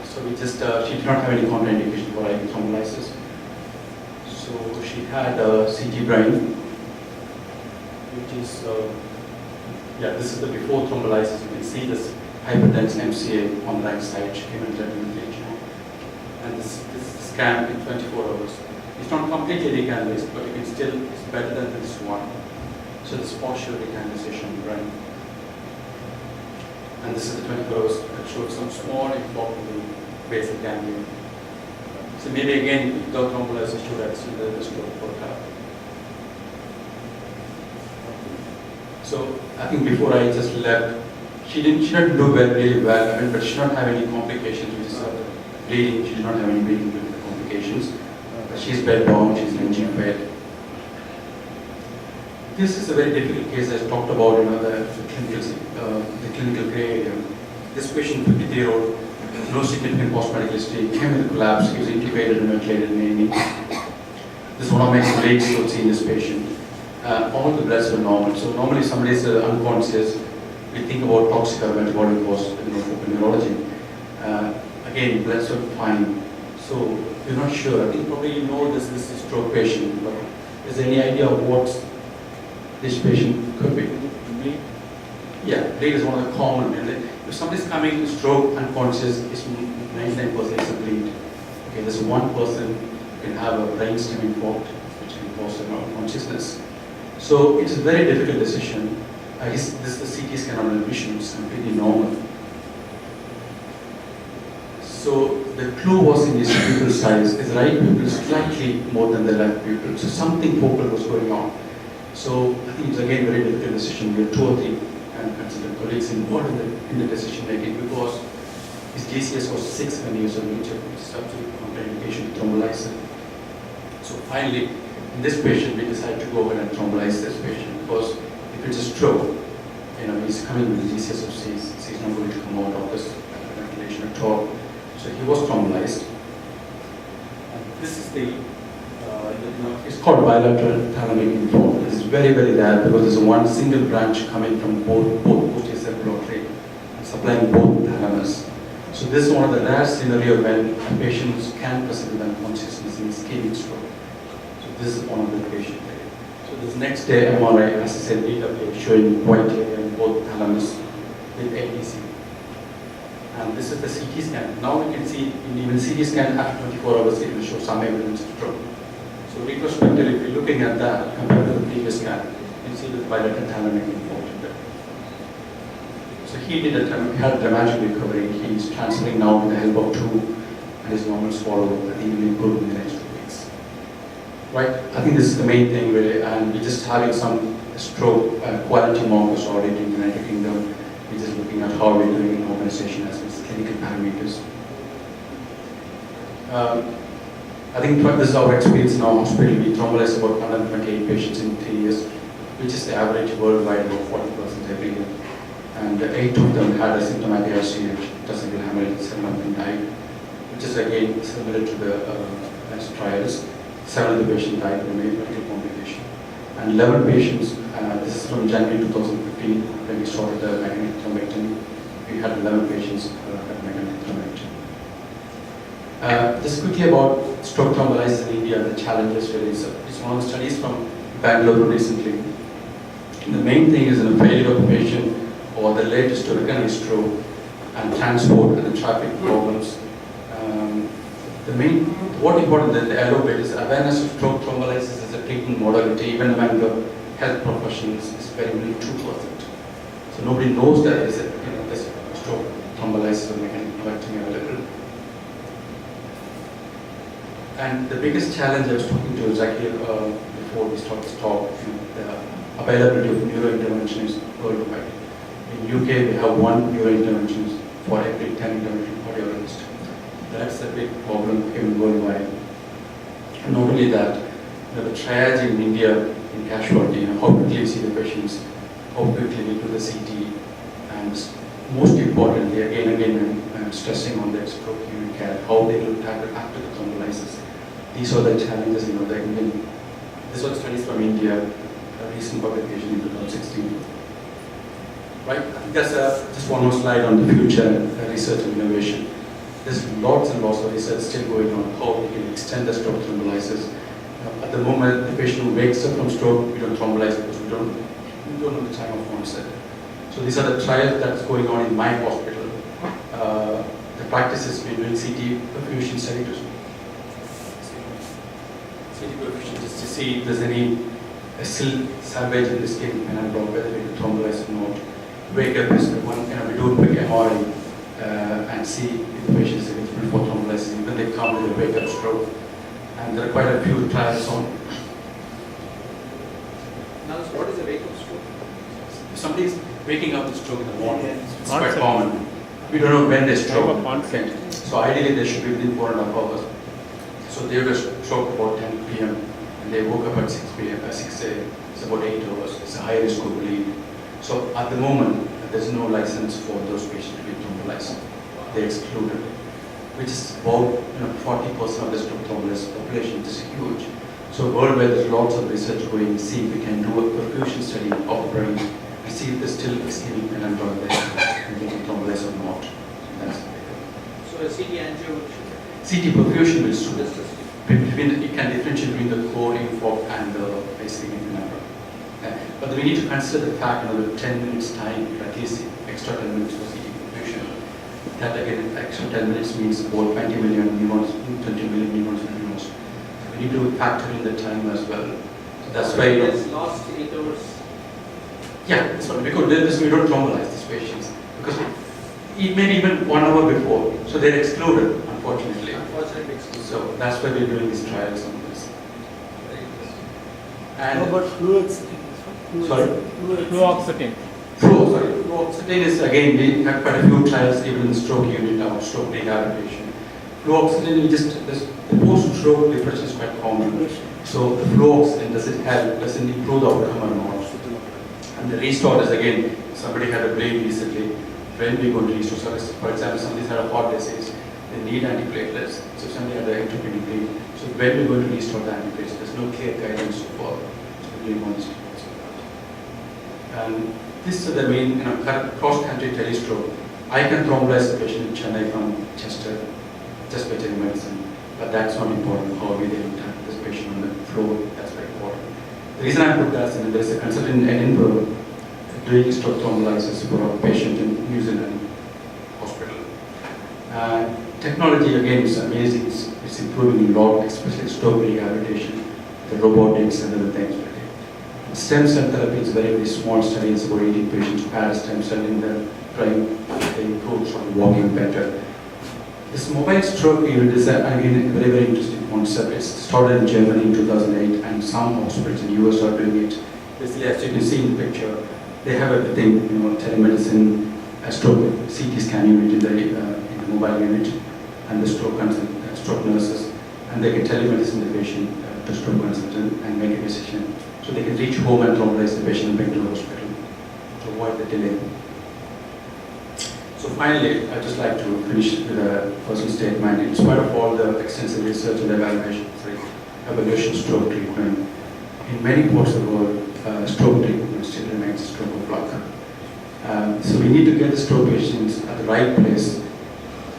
So we just, she did not have any contraindication for IV thrombolysis. So she had a CT brain, which is, this is the before thrombolysis. You can see this hyperdense MCA on the right side. She came in 30 minutes. And this scan in 24 hours. It's not completely recanalized, but it's better than this one. So this partial recanalization, right? And this is the 24 hours that shows some small impact in the basal ganglia. So maybe again, without thrombolysis, should have seen the stroke for her. So I think before I just left, she didn't do really well. I mean, but she did not have any complications, which is bleeding. She did not have any bleeding complications. But she's bed bound. She's NG fed. This is a very difficult case. I talked about, the clinical gray area. This patient, 53-year-old, no significant post-medical history, came with a collapse. He was intubated and ventilated in A&E. This is one of my colleagues who had seen this patient. All the bloods were normal. So normally somebody is unconscious. We think about toxic or metabolic cause for neurology. Again, bloods were fine. So we're not sure. I think probably you know this is a stroke patient, but is there any idea of what this patient could be? Bleed? Yeah, bleed is one of the common. If somebody's coming to stroke unconscious, it's 99% it's a bleed. Okay, there's one person who can have a brainstem infarct, which can cause unconsciousness. So it's a very difficult decision. This is the CT scan on admission, it's completely normal. So the clue was in his pupil size. His right pupil is slightly more than the left pupil. So something focal was going on. So I think it's again a very difficult decision. We have 2 or 3 consultant colleagues involved in the decision making because his GCS was 6 when he was admitted, which is absolutely contraindication to thrombolysis. So finally, in this patient, we decided to go ahead and thrombolyze this patient because if it's a stroke, he's coming with a GCS of 6, he's not going to come out of this ventilation at all. So he was thrombolyzed. And this is it's called bilateral thalamic infarct. This is very, very rare because there's one single branch coming from both posterior cerebral artery and supplying both thalamus. So this is one of the rare scenario when patients can present with unconsciousness in ischemic stroke. So this is one of the patients. So this next day MRI, as I said, DW showing white area in both thalamus with ATC. And this is the CT scan. Now we can see in even CT scan after 24 hours it will show some evidence of stroke. So retrospectively, if you're looking at that compared to the previous scan, you can see the bilateral thalamic infarct there. So he had dramatic recovery. He's transferring now with the help of 2 and his normal swallow. I think he will improve in the next 2 weeks. Right? I think this is the main thing really, and we're just having some stroke quality markers already in the United Kingdom. We're just looking at how we're doing in organization as well as clinical parameters. I think this is our experience in our hospital. We thrombolyze about 128 patients in 3 years, which is the average worldwide, about 40% every year. And 8 of them had a symptomatic ICH, testicular hemorrhage, 7 of them died, which is again similar to the trials. 7 of the patients died from a medical complication. And 11 patients, this is from January 2015, when we started the magnetic thrombectomy. We had 11 patients had magnetic thrombectomy. Just quickly about stroke thrombolysis in India, the challenges really. So it's one of the studies from Bangalore recently. The main thing is in a failure of a patient or the latest to recognize stroke and transport and the traffic problems. What important than the LO bit is awareness of stroke thrombolysis as a treatment modality, even among the health professionals, is very only 2%. So nobody knows that there's a stroke thrombolysis or magnetic thrombectomy available. And the biggest challenge I was talking to Zakir before we started this talk, the availability of neurointerventionists worldwide. In UK, we have 1 neurointerventionist for every 10 intervention cardiologists. That's a big problem even worldwide. And not only that, the triage in India in casualty, how quickly you see the patients, how quickly we do the CT, and most importantly, again, I'm stressing on the stroke unit care, how they will tackle after the thrombolysis. These are the challenges, this was studies from India, a recent publication in 2016. Right? I think that's just one more slide on the future research and innovation. There's lots and lots of research still going on how we can extend the stroke thrombolysis. At the moment, the patient who wakes up from stroke, we don't thrombolyze because we don't know the time of onset. So these are the trials that's going on in my hospital. The practice is we're doing CT perfusion study to CT perfusion just to see if there's any still salvage in the skin and whether it will thrombolize or not. Wake up is the one, we do a quick MRI and see if the patient is eligible for thrombolysis. Even they come with a wake up stroke. And there are quite a few trials on. Now, what is a wake-up stroke? If somebody is waking up with stroke in the morning, it's quite common. We don't know when they stroke. So ideally they should be within 4.5 hours. So they would have stroke about 10 p.m. and they woke up at 6 p.m. 6 a.m. It's about 8 hours. It's a high risk of bleed. So at the moment, there's no license for those patients to be thrombolized. They're excluded, which is about 40% of the stroke thrombolysis population, which is huge. So worldwide, there's lots of research going to see if we can do a perfusion study of the brain and see if there's still ischemic penumbra there and we can thrombolyze or not. That's so a CT angio will show. CT perfusion will show. It can differentiate between the core infarct and the ischemic penumbra. But we need to consider the fact that 10 minutes time, at least extra 10 minutes for CT perfusion. That again, extra 10 minutes means about 20 million neurons, 20 million neurons and neurons. We need to factor in the time as well. So that's why this last 8 hours. Yeah, that's what because we don't thrombolyze these patients because it may be even 1 hour before, so they're excluded, unfortunately. Unfortunately excluded. So that's why we're doing these trials on this. And How about fluoxetine? Sorry? Fluoxetine. Fluoxetine is again, we have quite a few trials even in the stroke unit or stroke rehabilitation. Fluoxetine, the post-stroke depression is quite common. So the fluoxetine, does it help? Does it improve the outcome or not? And the restore is again, somebody had a bleed recently. When we go to restore, so for example, somebody's had a heart disease, they need antiplatelets. So somebody had an intracranial bleed. So when we're going to restore the antiplatelets, there's no clear guidance for doing one stroke. And this is the main cross-country telestroke. I can thrombolize the patient in Chennai from Chester just by taking medicine, but that's not important. How we then tap this patient on the floor, that's very important. The reason I put that in, there's a consultant in Edinburgh doing stroke thrombolysis for a patient in New Zealand hospital. Technology again is amazing. It's improving a lot, especially stroke rehabilitation, the robotics and other things. Stem cell therapy is a very, very small study. It's about 80 patients who had a stem cell in their brain. They improved sort of walking better. This mobile stroke unit is again a very, very interesting concept. It started in Germany in 2008, and some hospitals in the US are doing it. Basically, as you can see in the picture, they have everything, telemedicine, a stroke CT scan unit in the mobile unit, and the stroke nurses, and they can telemedicine the patient to stroke consultant and make a decision. So they can reach home and thrombolyze the patient and bring to the hospital to avoid the delay. So finally, I'd just like to finish with a personal statement. In spite of all the extensive research and evaluation stroke treatment, in many parts of the world, stroke treatment still remains a stroke of luck. So we need to get the stroke patients at the right place.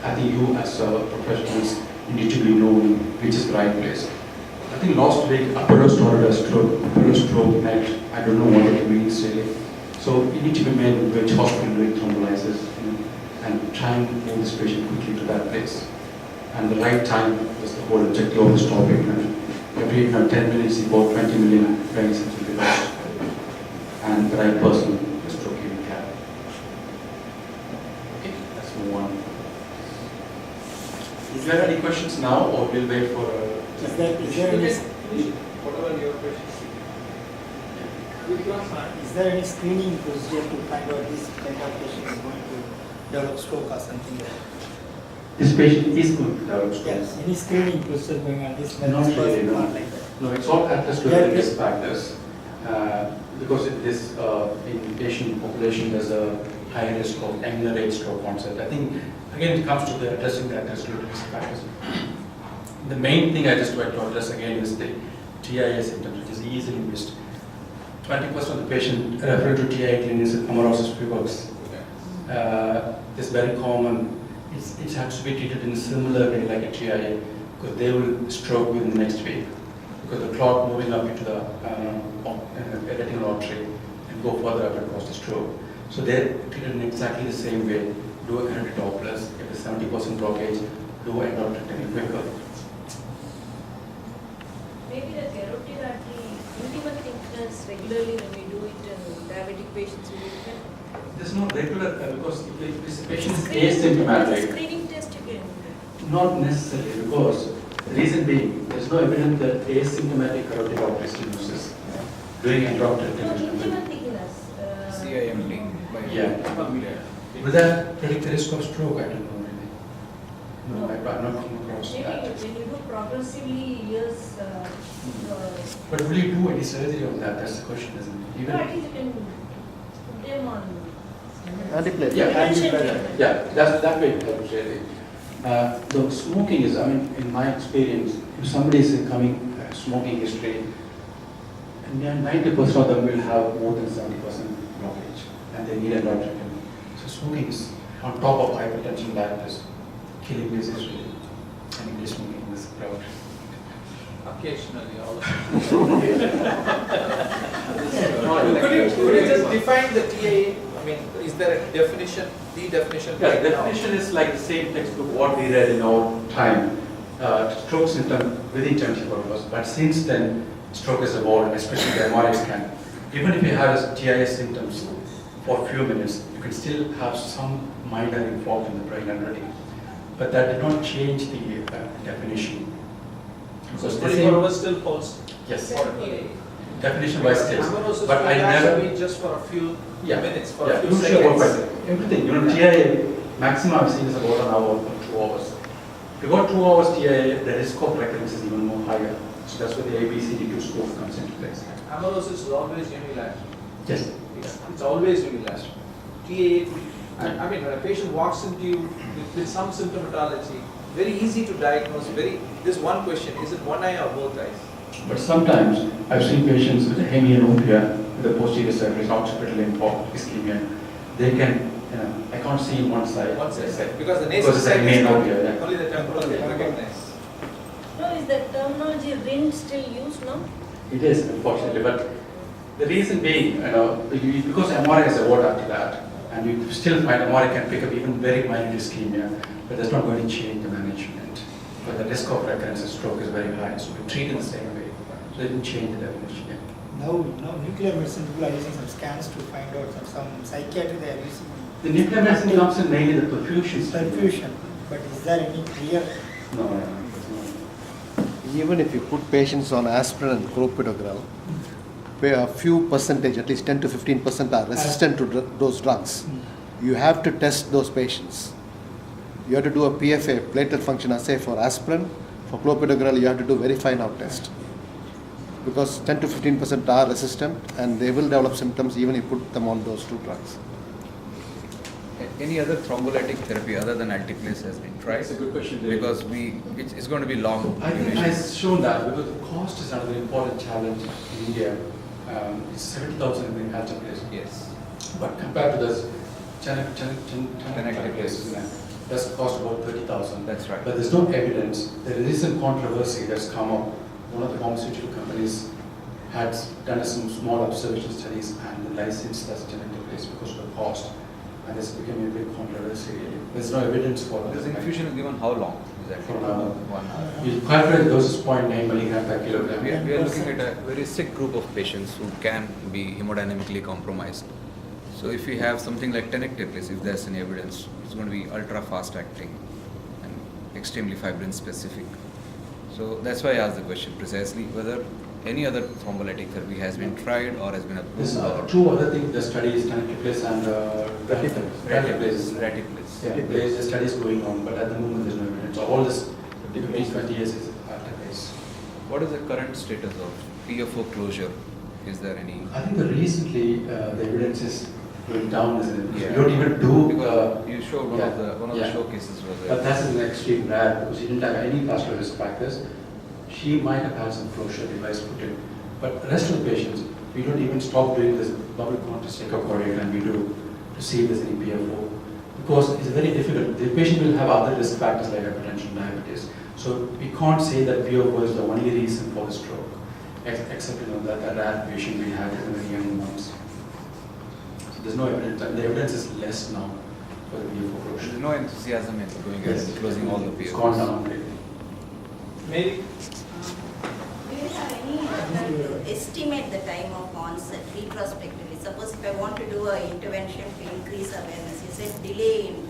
I think you as professionals, you need to be knowing which is the right place. I think last week Apollo started a stroke, Apollo stroke net. I don't know what it means really. So you need to be made in which hospital doing thrombolysis, and try and move this patient quickly to that place. And the right time is the whole objective of this topic. Every 10 minutes, about 20 million brain cells will be lost. And the right person for stroke unit care. Okay, let's move on. Is there any questions now, or we'll wait for Is there any, Whatever your questions. is there any screening procedure to find out this kind of patient is going to develop stroke or something like that? this patient is going to develop stroke? Yes, any screening procedure going on this Not really, no. not like that. No, it's all atherosclerotic risk factors. Because in patient population, there's a high risk of younger age stroke onset. I think, again, it comes to the addressing the atherosclerotic risk factors. The main thing I just want to address again is the TIA symptoms, which is easily missed. 20% of the patient referred to TIA clinics with amaurosis pubis. It's very common. It has to be treated in a similar way like a TIA, because they will stroke within the next week, because the clot moving up into the retinal artery and go further up across the stroke. So they're treated in exactly the same way. Do a 100 Dopplers, if it's 70% blockage, do endotracheotomy quicker. maybe the carotid artery, intimate thickness regularly when we do it in diabetic patients, will it help? There's no regular, because if this patient is Screening- asymptomatic, Screening test you can do. not necessarily, because the reason being, there's no evidence that asymptomatic carotid artery stenosis during intraoperative No, intervention. intimate thickness. CIMT. Yeah. Will that predict the risk of stroke? I don't know really. No, I've not come across Maybe that. when you do progressively years, But will you do any surgery on that? That's the question, isn't it? no, at least you can put them on. Antiplatelet. Yeah, Prevention antiplatelet. treatment. Yeah, that way it helps really. The smoking is, I mean, in my experience, if somebody is coming smoking history, and then 90% of them will have more than 70% blockage, and they need a doctor. So smoking is on top of hypertension, diabetes, killing disease really. And English smoking in this crowd. Occasionally, all of it. Could you just define the TIA? I mean, is there a definition, the definition? Yeah, right the now? definition is like the same textbook what we read in our time. Stroke symptom within 24 hours, but since then stroke has evolved, especially the MRI scan. Even if you have TIA symptoms for a few minutes, you can still have some minor infarct in the brain already. But that did not change the definition. So Because the 24 same- hours still holds Yes, for TIA. definition wise stays. Amaurosis But I can actually never, be just for a few yeah, minutes, for a yeah, few usually about seconds. everything, you know, TIA, maximum I've seen is about an hour or 2 hours. If you got 2 hours TIA, the risk of recurrence is even more higher. So that's where the ABCD2 score comes into place. Amaurosis is always unilateral. Yes. It's always unilateral. TIA, I mean, when a patient walks into you with some symptomatology, very easy to diagnose, this one question, is it one eye or both eyes? But sometimes I've seen patients with a hemianopia, with a posterior surface, occipital infarct, ischemia. They can, you know, I can't see one side. One they say. side, because the Because nasal it's side is not, hemianopia, yeah. only the temporal they recognize. No, is the terminology RIN still used now? It is, unfortunately, but the reason being, you know, because MRI is a word after that, and you still find MRI can pick up even very minor ischemia, but that's not going to change the management. But the risk of recurrence of stroke is very high, so we treat in the same way. So it didn't change the definition. Yeah. Now nuclear medicine people are using some scans to find out some psychiatry they are using The nuclear medicine comes in mainly the perfusion study. perfusion. But is there any clear? No, it's not. Even if you put patients on aspirin and clopidogrel, a few percentage, at least 10 to 15% are resistant to those drugs. You have to test those patients. You have to do a PFA, platelet function assay for aspirin. For clopidogrel, you have to do very fine out test. Because 10 to 15% are resistant and they will develop symptoms even if you put them on those two drugs. Any other thrombolytic therapy other than altiplase has been tried? That's a good question, David. Because it's going to be long I think duration. I've shown that because the cost is another important challenge in India. It's 70,000 in the place. Yes. But compared to this, places, that's cost about 30,000. That's right. But there's no evidence. There is some controversy that's come up. One of the pharmaceutical companies had done some small observation studies and licensed as place because of the cost. And this became a big controversy. There's no evidence for This it. infusion is given how long? Exactly. For an hour. 1 hour. You calculate the dose is 0.9 milligram per kilogram. We are looking at a very sick group of patients who can be hemodynamically compromised. So if we have something like tenecteplase, if there's any evidence, it's going to be ultra fast acting and extremely fibrin specific. So that's why I asked the question precisely whether any other thrombolytic therapy has been tried or has been approved. There's or two other things, the studies, tenecteplase and retiplase. Retiplase. Yeah, there's a studies going on, but at the moment there's no evidence. So all this 20 years is retiplase. What is the current status of PFO closure? Is there any? I think that recently the evidence is going down, isn't it? Yeah. You don't even do, Because you showed one of the yeah. showcases was but there. that's an extreme rare because she didn't have any vascular risk factors. She might have had some closure device put in, but the rest of the patients, we don't even stop doing this bubble contrast echocardiography and we do to see if there's any PFO. Because it's very difficult. The patient will have other risk factors like hypertension, diabetes. So we can't say that PFO is the only reason for the stroke, except that rare patient we had in the very young ones. So there's no evidence, and the evidence is less now for the PFO closure. There's no enthusiasm in going ahead and closing all the It's PFOs. gone down really. Maybe Do you have any method to estimate the time of onset retrospectively? Suppose if I want to do an intervention to increase awareness, you said delay in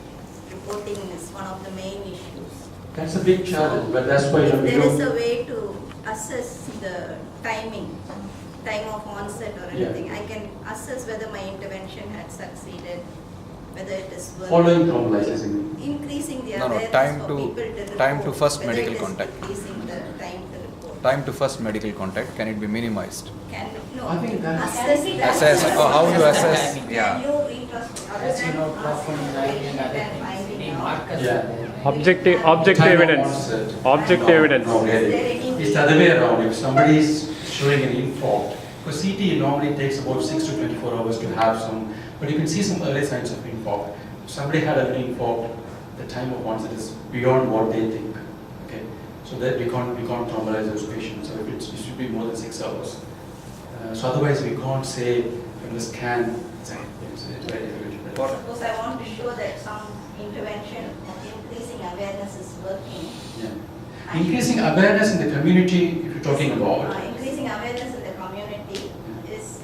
reporting is one of the main issues. That's a big challenge, but that's why If we there is don't. a way to assess the timing, time of onset or Yeah. anything, I can assess whether my intervention had succeeded, whether it is worth Following thrombolysis, you mean? increasing the No, awareness time for to- people to report, time to first whether medical it is contact. decreasing the time to report. Time to first medical contact, can it be minimized? Can, no, I think that's- assess that. Assess, oh, how you assess, Can yeah. you retrospect, other As you than know, asking profound the line patient and other and things, finding any out. markers Yeah. are there. Objective Time of evidence. onset. Objective No, evidence. No, Is there really. any- It's the other way around. If somebody is showing an infarct, because CT normally takes about 6 to 24 hours to have some, but you can see some early signs of infarct. If somebody had an infarct, the time of onset is beyond what they think. Okay, so that we can't traumatize those patients. So if it should be more than 6 hours. So otherwise we can't say from the scan. It's very difficult. Suppose I want to show that some intervention of increasing awareness is working. Yeah. Increasing awareness in the community, if you're talking about. Increasing awareness in the community is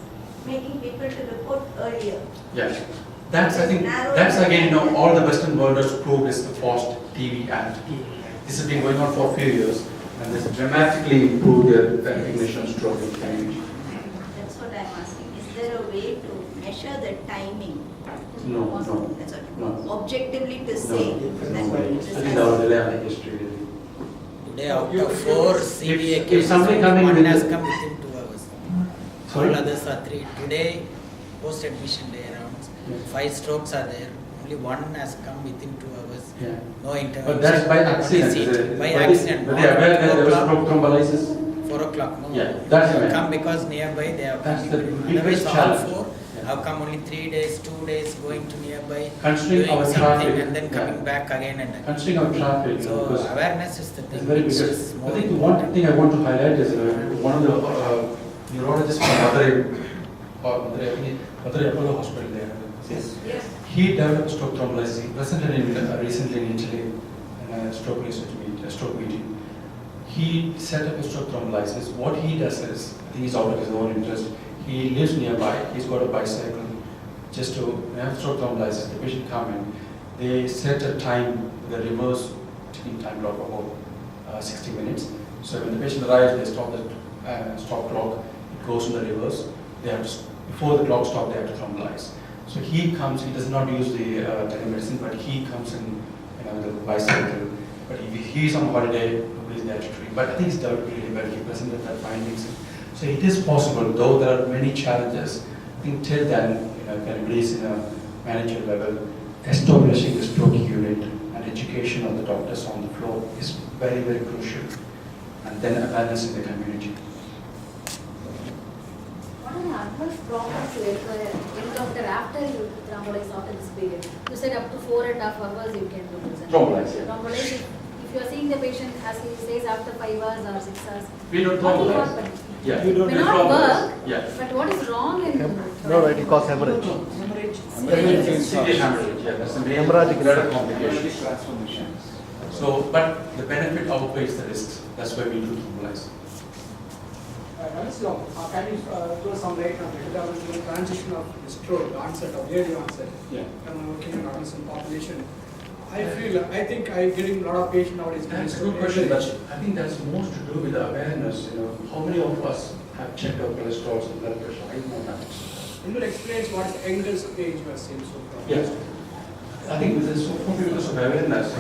making people to report earlier. Yeah, that's, I think, that's again, all the Western world has proved is the FAST TV Act. This has been going on for a few years, and this dramatically improved the recognition of stroke in the community. That's what I'm asking. Is there a way to measure the timing? No. That's what. No. Objectively to say that No way. I this think has- that was the level of history, really. Today, out of 4 CBA if cases, somebody only coming one with has the- come within 2 hours. Sorry? All others are 3. Today, post-admission day rounds, Yeah. 5 strokes are there. Only one has come within 2 hours. Yeah. No intervention. But that's by Only accident. seat. is it? By But accident. But they are aware that there was stroke thrombolysis? 4 o'clock, no. Yeah, that's They have right. come because nearby they have That's come. the Otherwise, biggest all challenge. 4 Yeah. have come only 3 days, 2 days, going to nearby, Considering doing our something traffic, and then yeah. coming back again and again. Considering our traffic, So because awareness is the it's thing very which big. is more I think the one important. thing I want to highlight is one of the neurologists from Mother Apollo Hospital there. Yes. Yes. He developed stroke thrombolysis. He presented recently in Italy in a stroke meeting. He set up a stroke thrombolysis. What he does is, I think he's out of his own interest. He lives nearby. He's got a bicycle. Just to have stroke thrombolysis, the patient come in. They set a time, the reverse ticking time clock of about 60 minutes. So when the patient arrives, they stop the stop clock. It goes in the reverse. They have to, before the clock stops, they have to thrombolyze. So he comes. He does not use the telemedicine, but he comes in, with a bicycle. But if he's on holiday, nobody's there to treat. But I think he's developed really well. He presented that findings. So it is possible, though there are many challenges. I think till then, can raise in a managerial level, establishing the stroke unit and education of the doctors on the floor is very, very crucial. And then awareness in the community. What are the adverse problems you encounter after you thrombolyze after this period? You said up to 4.5 hours you can do this. Thrombolyze, yeah. Thrombolyze, if you are seeing the patient, as he says, after 5 hours or 6 hours. We don't What will thrombolyze. happen? Yeah. You don't May do not thrombolyze. work, Yeah. but what is wrong in? No, it will cause hemorrhage. Severe hemorrhage, yeah, that's the main Hemorrhagic blood complications. So, but the benefit outweighs the risks. That's why we do thrombolyze. Can you throw some light on the transition of stroke, onset of early onset? Yeah. I'm working in adolescent population. I think I'm getting a lot of patients nowadays. That's a good question, but I think that's most to do with the awareness. How many of us have checked our cholesterol and blood pressure? I don't know that. Can you explain what is the youngest age you are seeing so far? Yes. I think this is so because of awareness.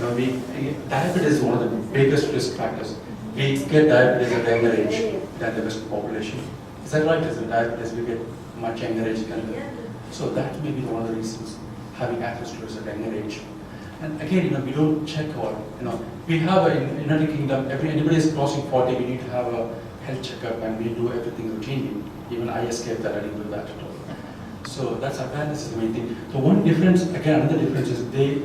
Diabetes is one of the biggest risk factors. We get diabetes at a younger age than the Western population. Is that right? Is it diabetes we get much younger age? So that may be one of the reasons having atherosclerosis at a younger age. And again, we don't check our, we have in United Kingdom, anybody is crossing 40, we need to have a health checkup and we do everything routinely. Even I escaped that, I didn't do that at all. So that's awareness is the main thing. The one difference, again, another difference is they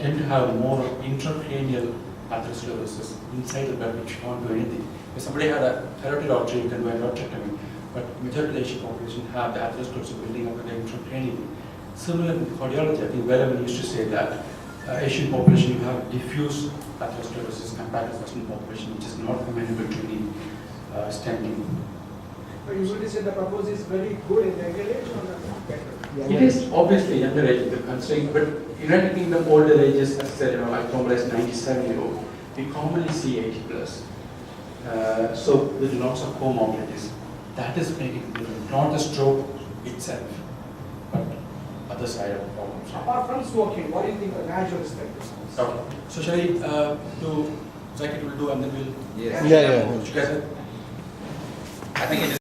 tend to have more intracranial atherosclerosis inside the blood, which can't do anything. If somebody had a carotid artery, you can do a endarterectomy, but majority of the Asian population have the atherosclerosis building up in the intracranially. Similar in cardiology, I think wherever we used to say that Asian population you have diffuse atherosclerosis compared to Western population, which is not amenable to any stenting. But usually say the proposal is very good in younger age or not better? It is obviously younger age, the constraint, but United Kingdom older ages, as I said, I normalize 97-year-old. We commonly see 80 plus. So with lots of comorbidities. That is making it different, not the stroke itself, but other side of problems. Apart from smoking, what do you think the natural spectrum is? Okay. So shall I do, Zakit will do and then we'll. Yes. Yeah, yeah. Together? I think it is